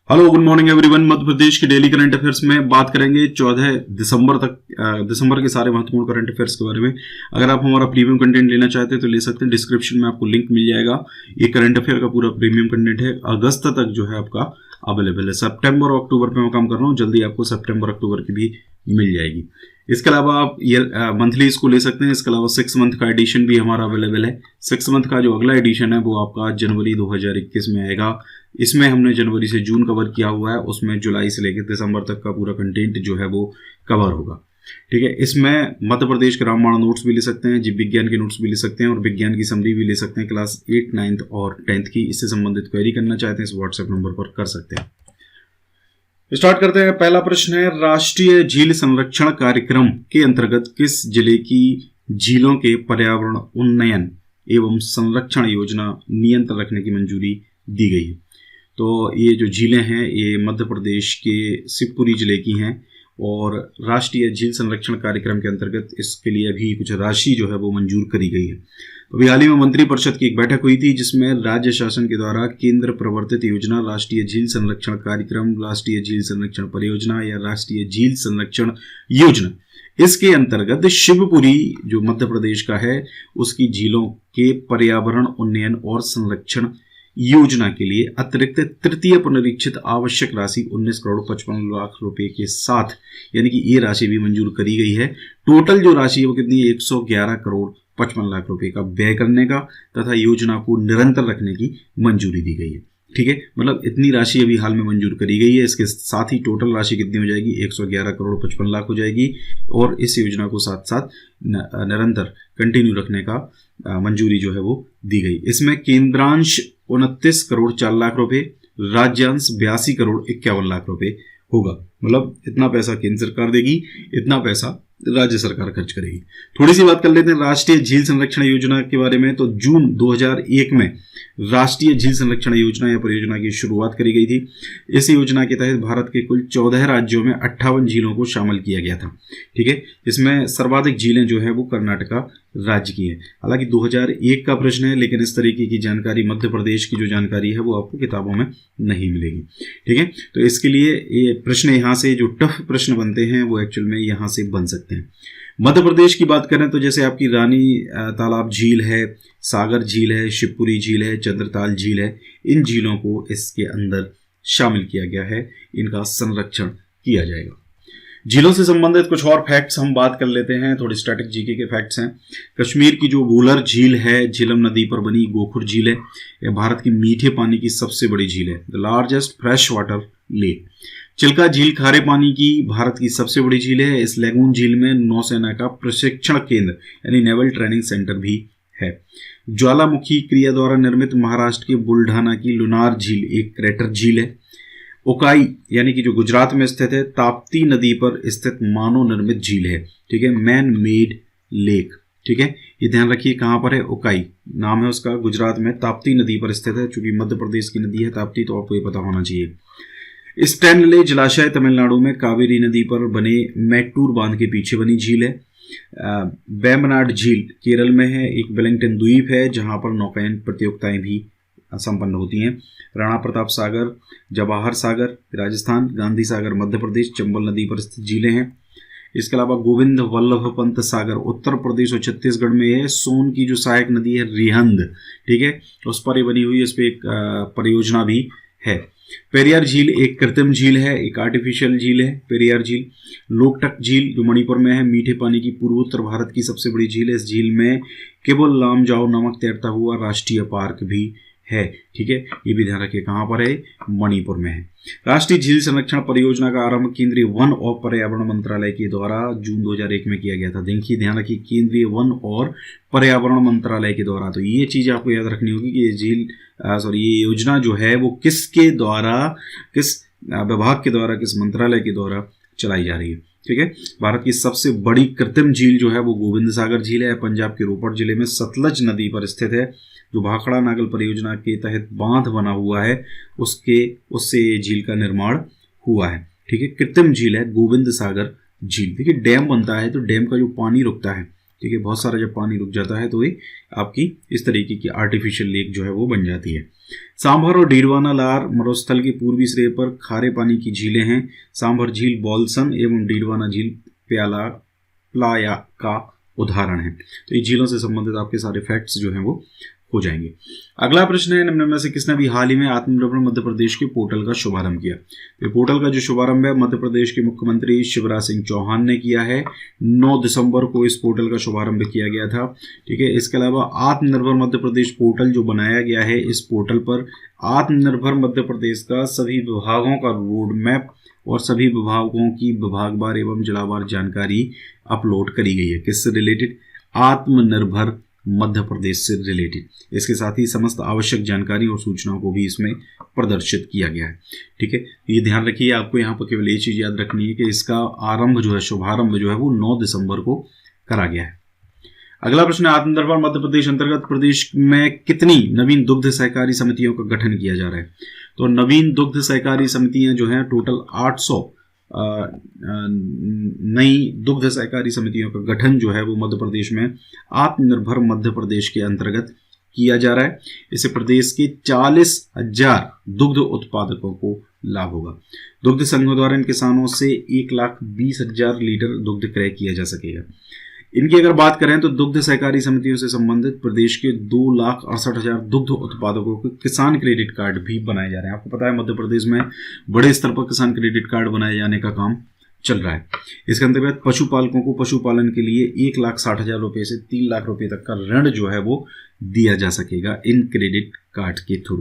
Hello good morning everyone. Madhya Pradesh के daily current affairs में बात करेंगे 14 दिसंबर तक, दिसंबर के सारे महत्वपूर्ण करंट अफेयर्स के बारे में। अगर आप हमारा प्रीमियम कंटेंट लेना चाहते हैं तो ले सकते हैं, डिस्क्रिप्शन में आपको लिंक मिल जाएगा। ये करंट अफेयर का पूरा प्रीमियम कंटेंट है, अगस्त तक जो है आपका अवेलेबल है। सितंबर और अक्टूबर पे मैं काम कर रहा हूँ, जल्दी आपको सितंबर अक्टूबर की भी मिल जाएगी। इसके अलावा आप मंथली इसको ले सकते हैं। इसके अलावा 6 मंथ का एडिशन भी हमारा अवेलेबल है। 6 मंथ का जो अगला एडिशन है वो आपका जनवरी 2021 में आएगा। इसमें हमने जनवरी से जून कवर किया हुआ है, उसमें जुलाई से लेकर दिसंबर तक का पूरा कंटेंट जो है वो कवर होगा। ठीक है, इसमें मध्य प्रदेश के रामबाण नोट्स भी ले सकते हैं, जीव विज्ञान के नोट्स भी ले सकते हैं और विज्ञान की समरी भी ले सकते हैं, क्लास 8, 9 और 10 की। इससे संबंधित क्वेरी करना चाहते हैं इस व्हाट्सएप नंबर पर कर सकते हैं। स्टार्ट करते हैं। पहला प्रश्न है, राष्ट्रीय झील संरक्षण कार्यक्रम के अंतर्गत किस जिले की झीलों के पर्यावरण उन्नयन एवं संरक्षण योजना नियंत्रण रखने की मंजूरी दी गई है? तो ये जो झीलें हैं ये मध्य प्रदेश के शिवपुरी जिले की हैं और राष्ट्रीय झील संरक्षण कार्यक्रम के अंतर्गत इसके लिए अभी कुछ राशि जो है वो मंजूर करी गई है। अभी हाल ही में मंत्रिपरिषद की एक बैठक हुई थी जिसमें राज्य शासन के द्वारा केंद्र प्रवर्तित योजना राष्ट्रीय झील संरक्षण कार्यक्रम, राष्ट्रीय झील संरक्षण परियोजना या राष्ट्रीय झील संरक्षण योजना, इसके अंतर्गत शिवपुरी जो मध्य प्रदेश का है उसकी झीलों के पर्यावरण उन्नयन और संरक्षण योजना के लिए अतिरिक्त तृतीय पुनरीक्षित आवश्यक राशि 19 करोड़ 55 लाख रुपए के साथ, यानी कि ये राशि भी मंजूर करी गई है। टोटल जो राशि है वो कितनी है? 111 करोड़ 55 लाख रुपए का व्यय करने का तथा योजना को निरंतर रखने की मंजूरी दी गई है। ठीक है, मतलब इतनी राशि अभी हाल में मंजूर करी गई है। इसके साथ ही टोटल राशि कितनी हो जाएगी? 111 करोड़ 55 लाख हो जाएगी और इस योजना को साथ साथ निरंतर कंटिन्यू रखने का मंजूरी जो है वो दी गई। इसमें केंद्रांश 29 करोड़ 4 लाख रुपए, राज्यांश 82 करोड़ 51 लाख रुपए होगा। मतलब इतना पैसा केंद्र सरकार देगी, इतना पैसा राज्य सरकार खर्च करेगी। थोड़ी सी बात कर लेते हैं राष्ट्रीय झील संरक्षण योजना के बारे में। तो जून 2001 में राष्ट्रीय झील संरक्षण योजना या परियोजना की शुरुआत करी गई थी। इस योजना के तहत भारत के कुल 14 राज्यों में 58 झीलों को शामिल किया गया था। ठीक है, इसमें सर्वाधिक झीलें जो है वो कर्नाटका राज्य की है। हालांकि 2001 का प्रश्न है, लेकिन इस तरीके की जानकारी मध्य प्रदेश की जो जानकारी है वो आपको किताबों में नहीं मिलेगी। ठीक है, तो इसके लिए ये प्रश्न यहाँ से जो टफ प्रश्न बनते हैं वो एक्चुअल में यहाँ से बन सकते हैं। मध्य प्रदेश की बात करें तो जैसे आपकी रानी तालाब झील है, सागर झील है, शिवपुरी झील है, चंद्रताल झील है, इन झीलों को इसके अंदर शामिल किया गया है, इनका संरक्षण किया जाएगा। झीलों से संबंधित कुछ और फैक्ट्स हम बात कर लेते हैं, थोड़ी स्टैटिक जीके के फैक्ट्स हैं। कश्मीर की जो वूलर झील है, झीलम नदी पर बनी गोखुर झील है, यह भारत की मीठे पानी की सबसे बड़ी झील है, the largest fresh water lake. Chilika झील खारे पानी की भारत की सबसे बड़ी झील है। इस लेगून झील में नौसेना का प्रशिक्षण केंद्र यानी नेवल ट्रेनिंग सेंटर भी है। ज्वालामुखी क्रिया द्वारा निर्मित महाराष्ट्र के बुल्ढाना की लुनार झील एक क्रेटर झील है। ओकाई यानी कि जो गुजरात में स्थित है, ताप्ती नदी पर स्थित मानव निर्मित झील है। ठीक है, मैन मेड लेक। ठीक है, ये ध्यान रखिए कहाँ पर है? ओकाई नाम है उसका, गुजरात में ताप्ती नदी पर स्थित है। चूंकि मध्य प्रदेश की नदी है ताप्ती, तो आपको ये पता होना चाहिए। स्टैनले जलाशय तमिलनाडु में कावेरी नदी पर बने मैट्टूर बांध के पीछे बनी झील है। वेम्बनाड झील केरल में है, एक वेलिंगटन द्वीप है जहां पर नौकायन प्रतियोगिताएं भी संपन्न होती हैं। राणा प्रताप सागर, जवाहर सागर राजस्थान, गांधी सागर मध्य प्रदेश, चंबल नदी पर स्थित झीलें हैं। इसके अलावा गोविंद वल्लभ पंत सागर उत्तर प्रदेश और छत्तीसगढ़ में है। सोन की जो सहायक नदी है रिहंद, ठीक है, उस पर बनी हुई, उस पर एक परियोजना भी है। पेरियार झील एक कृत्रिम झील है, एक आर्टिफिशियल झील है पेरियार झील। लोकटक झील जो मणिपुर में है, मीठे पानी की पूर्वोत्तर भारत की सबसे बड़ी झील है। इस झील में केवल लामजाओ नामक तैरता हुआ राष्ट्रीय पार्क भी है। ठीक है, ये भी ध्यान रखिए कहाँ पर है? मणिपुर में है। राष्ट्रीय झील संरक्षण परियोजना का आरंभ केंद्रीय वन और पर्यावरण मंत्रालय के द्वारा जून 2001 में किया गया था। देखिए ध्यान रखिए, केंद्रीय वन और पर्यावरण मंत्रालय के द्वारा। तो ये चीज आपको याद रखनी होगी कि ये योजना जो है वो किसके द्वारा, किस विभाग के द्वारा, किस मंत्रालय के द्वारा चलाई जा रही है। ठीक है, भारत की सबसे बड़ी कृत्रिम झील जो है वो गोविंद सागर झील है, पंजाब के रोपड़ जिले में सतलज नदी पर स्थित है। जो भाखड़ा नागल परियोजना के तहत बांध बना हुआ है उससे झील का निर्माण हुआ है। ठीक है, कृत्रिम झील है गोविंद सागर झील। देखिए डैम बनता है तो डैम का जो पानी रुकता है ठीक है, बहुत सारा जब पानी रुक जाता है तो ये आपकी इस तरीके की आर्टिफिशियल लेक जो है वो बन जाती है। सांभर और डीडवाना लार मरुस्थल के पूर्वी सिरे पर खारे पानी की झीलें हैं। सांभर झील बॉल्सन एवं डीडवाना झील प्लाया का उदाहरण है। तो ये झीलों से संबंधित आपके सारे फैक्ट्स जो हैं वो हो जाएंगे। अगला प्रश्न है, निम्न में से किसने भी हाल ही में आत्मनिर्भर मध्य प्रदेश के पोर्टल का शुभारंभ किया? तो पोर्टल का जो शुभारंभ है मध्य प्रदेश के मुख्यमंत्री शिवराज सिंह चौहान ने किया है। 9 दिसंबर को इस पोर्टल का शुभारंभ किया गया था। ठीक है, इसके अलावा आत्मनिर्भर मध्य प्रदेश पोर्टल जो बनाया गया है, इस पोर्टल पर आत्मनिर्भर मध्य प्रदेश का सभी विभागों का रोड मैप और सभी विभागों की विभागवार एवं जिलावार जानकारी अपलोड करी गई है। किससे रिलेटेड? आत्मनिर्भर मध्य प्रदेश से रिलेटेड। इसके साथ ही समस्त आवश्यक जानकारी और सूचनाओं को भी इसमें प्रदर्शित किया गया है। ठीक है, ये ध्यान रखिए, आपको यहाँ पर केवल ये चीज़ याद रखनी है कि इसका आरंभ जो है, शुभारंभ जो है वो 9 दिसंबर को करा गया है। अगला प्रश्न है, आत्मनिर्भर मध्य प्रदेश अंतर्गत प्रदेश में कितनी नवीन दुग्ध सहकारी समितियों का गठन किया जा रहा है? तो नवीन दुग्ध सहकारी समितियां जो हैं टोटल 800 नई दुग्ध सहकारी समितियों का गठन जो है वो मध्य प्रदेश में आत्मनिर्भर मध्य प्रदेश के अंतर्गत किया जा रहा है। इससे प्रदेश के 40,000 दुग्ध उत्पादकों को लाभ होगा। दुग्ध संघों द्वारा इन किसानों से 1,20,000 लीटर दुग्ध क्रय किया जा सकेगा। इनकी अगर बात करें तो दुग्ध सहकारी समितियों से संबंधित प्रदेश के 2,68,000 दुग्ध उत्पादकों के किसान क्रेडिट कार्ड भी बनाए जा रहे हैं। आपको पता है मध्य प्रदेश में बड़े स्तर पर किसान क्रेडिट कार्ड बनाए जाने का काम चल रहा है। इसके अंतर्गत पशुपालकों को पशुपालन के लिए 1,60,000 रुपये से 3 लाख रुपये तक का ऋण जो है वो दिया जा सकेगा इन क्रेडिट कार्ड के थ्रू।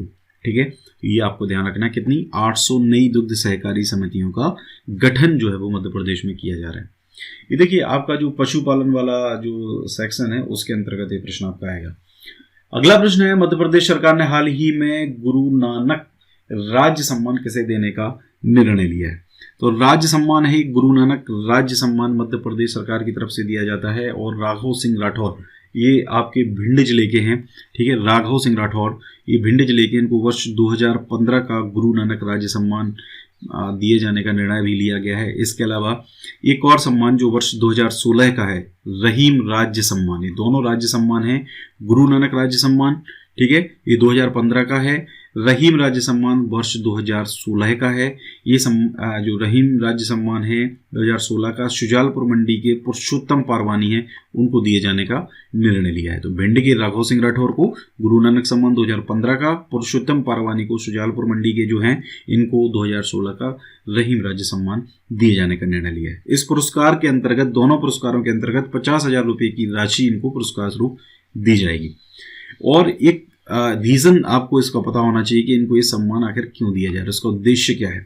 ठीक है, ये आपको ध्यान रखना, कितनी 800 नई दुग्ध सहकारी समितियों का गठन जो है वो मध्य प्रदेश में किया जा रहा है। ये देखिए, आपका जो पशुपालन वाला जो सेक्शन है उसके अंतर्गत ये प्रश्न आपका आएगा। अगला प्रश्न है, मध्य प्रदेश सरकार ने हाल ही में गुरु नानक राज्य सम्मान किसे देने का निर्णय लिया है? तो राज्य सम्मान है गुरु नानक राज्य सम्मान मध्य प्रदेश सरकार की तरफ से दिया जाता है और राघव सिंह राठौर, ये आपके भिंड जिले के हैं। ठीक है, राघव सिंह राठौर ये भिंड जिले के, इनको वर्ष 2015 का गुरु नानक राज्य सम्मान दिए जाने का निर्णय भी लिया गया है। इसके अलावा एक और सम्मान जो वर्ष 2016 का है, रहीम राज्य सम्मान। ये दोनों राज्य सम्मान हैं, गुरु नानक राज्य सम्मान, ठीक है, ये 2015 का है। रहीम राज्य सम्मान वर्ष 2016 का है। ये जो रहीम राज्य सम्मान है 2016 का शुजालपुर मंडी के पुरुषोत्तम पारवानी है, उनको दिए जाने का निर्णय लिया है। तो भिंड के राघव सिंह राठौर को गुरु नानक सम्मान 2015 का, पुरुषोत्तम पारवानी को शुजालपुर मंडी के जो हैं इनको 2016 का रहीम राज्य सम्मान दिए जाने का निर्णय लिया है। इस पुरस्कार के अंतर्गत, दोनों पुरस्कारों के अंतर्गत 50,000 रुपये की राशि इनको पुरस्कार स्वरूप दी जाएगी। और एक रीजन आपको इसका पता होना चाहिए कि इनको ये सम्मान आखिर क्यों दिया जा रहा है, इसका उद्देश्य क्या है।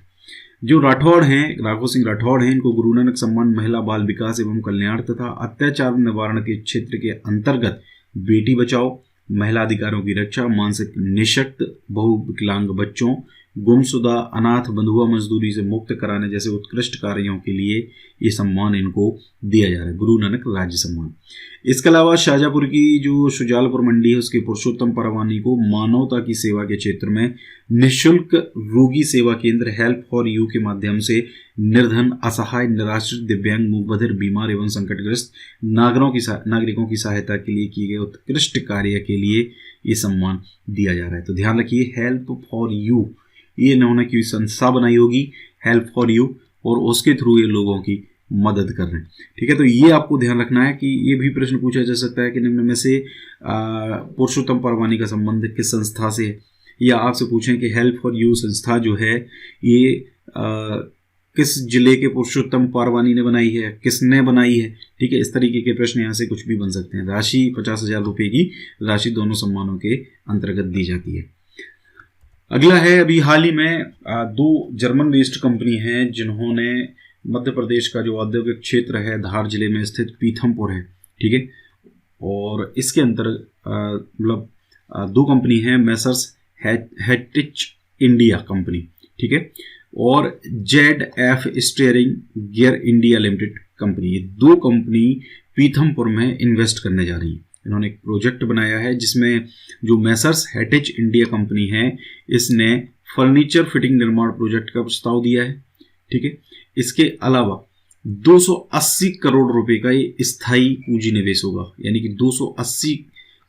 जो राठौड़ हैं, राघव सिंह राठौड़ हैं, इनको गुरु नानक सम्मान महिला बाल विकास एवं कल्याण तथा अत्याचार निवारण के क्षेत्र के अंतर्गत बेटी बचाओ, महिला अधिकारों की रक्षा, मानसिक निशक्त, बहुविकलांग बच्चों, गुमशुदा, अनाथ, बंधुआ मजदूरी से मुक्त कराने जैसे उत्कृष्ट कार्यों के लिए ये सम्मान इनको दिया जा रहा है, गुरु नानक राज्य सम्मान। इसके अलावा शाहजहाँपुर की जो शुजालपुर मंडी है उसके पुरुषोत्तम परवानी को मानवता की सेवा के क्षेत्र में निःशुल्क रोगी सेवा केंद्र हेल्प फॉर यू के माध्यम से निर्धन, असहाय, निराश्रित, दिव्यांग, मूक बधिर, बीमार एवं संकटग्रस्त नागरिकों की सहायता के लिए किए गए उत्कृष्ट कार्य के लिए ये सम्मान दिया जा रहा है। तो ध्यान रखिए, हेल्प फॉर यू, ये इन्होंने कोई संस्था बनाई होगी हेल्प फॉर यू, और उसके थ्रू ये लोगों की मदद कर रहे हैं। ठीक है, तो ये आपको ध्यान रखना है कि ये भी प्रश्न पूछा जा सकता है कि निम्न में से पुरुषोत्तम परवानी का संबंध किस संस्था से है, या आपसे पूछें कि हेल्प फॉर यू संस्था जो है ये किस जिले के पुरुषोत्तम परवानी ने बनाई है, किसने बनाई है। ठीक है, इस तरीके के प्रश्न यहाँ से कुछ भी बन सकते हैं। राशि 50,000 रुपये की राशि दोनों सम्मानों के अंतर्गत दी जाती है। अगला है, अभी हाल ही में 2 जर्मन बेस्ड कंपनी हैं जिन्होंने मध्य प्रदेश का जो औद्योगिक क्षेत्र है धार जिले में स्थित पीथमपुर है, ठीक है, और इसके अंतर मतलब 2 कंपनी हैं, मैसर्स हेटिच इंडिया कंपनी, ठीक है, और ZF steering gear India limited company. ये 2 कंपनी पीथमपुर में इन्वेस्ट करने जा रही हैं। इन्होंने एक प्रोजेक्ट बनाया है जिसमें जो मैसर्स हेटिच इंडिया कंपनी है इसने फर्नीचर फिटिंग निर्माण प्रोजेक्ट का प्रस्ताव दिया है। ठीक है, इसके अलावा 280 करोड़ रुपए का ये स्थायी पूंजी निवेश होगा, यानी कि 280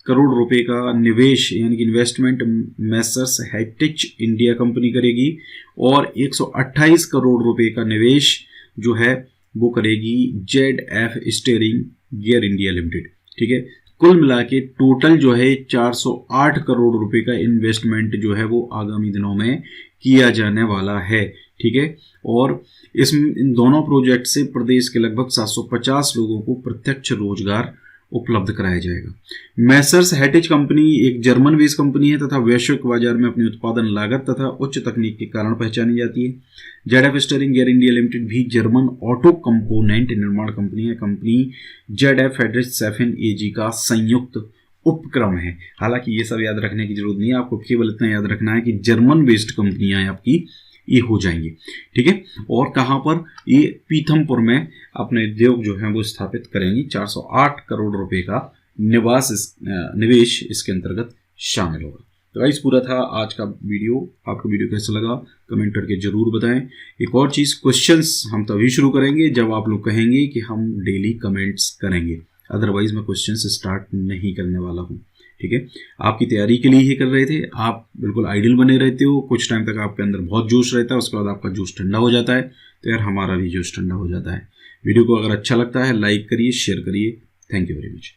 करोड़ रुपए का निवेश यानी कि investment Messrs heritage India company करेगी, और 128 करोड़ रुपए का निवेश जो है वो करेगी ZF steering gear India limited. ठीक है, कुल मिला के टोटल जो है 408 करोड़ रुपए का इन्वेस्टमेंट जो है वो आगामी दिनों में किया जाने वाला है। ठीक है, और इन दोनों प्रोजेक्ट से प्रदेश के लगभग 750 लोगों को प्रत्यक्ष रोजगार उपलब्ध कराया जाएगा। मैसर्स हेरिटेज कंपनी एक जर्मन बेस्ड कंपनी है तथा वैश्विक बाजार में अपनी उत्पादन लागत तथा उच्च तकनीक के कारण पहचानी जाती है। ZF steering gear India limited भी जर्मन ऑटो कंपोनेंट निर्माण कंपनी है। कंपनी ZF फ्रेडरिक्सहैफन AG का संयुक्त उपक्रम है। हालांकि ये सब याद रखने की जरूरत नहीं है, आपको केवल इतना याद रखना है कि जर्मन बेस्ड कंपनियां आपकी ये हो जाएंगी। ठीक है, और कहाँ पर, ये पीथमपुर में अपने उद्योग जो है वो स्थापित करेंगी। 408 करोड़ रुपए का निवेश इसके अंतर्गत शामिल होगा। तो गाइस, पूरा था आज का वीडियो। आपको वीडियो कैसा लगा कमेंट करके जरूर बताएं। एक और चीज़, क्वेश्चंस हम तभी शुरू करेंगे जब आप लोग कहेंगे कि हम डेली कमेंट्स करेंगे, अदरवाइज मैं क्वेश्चंस स्टार्ट नहीं करने वाला हूँ। ठीक है, आपकी तैयारी के लिए ही कर रहे थे, आप बिल्कुल आइडियल बने रहते हो, कुछ टाइम तक आपके अंदर बहुत जोश रहता है, उसके बाद आपका जोश ठंडा हो जाता है, तो यार हमारा भी जोश ठंडा हो जाता है। वीडियो को अगर अच्छा लगता है लाइक करिए, शेयर करिए। Thank you very much.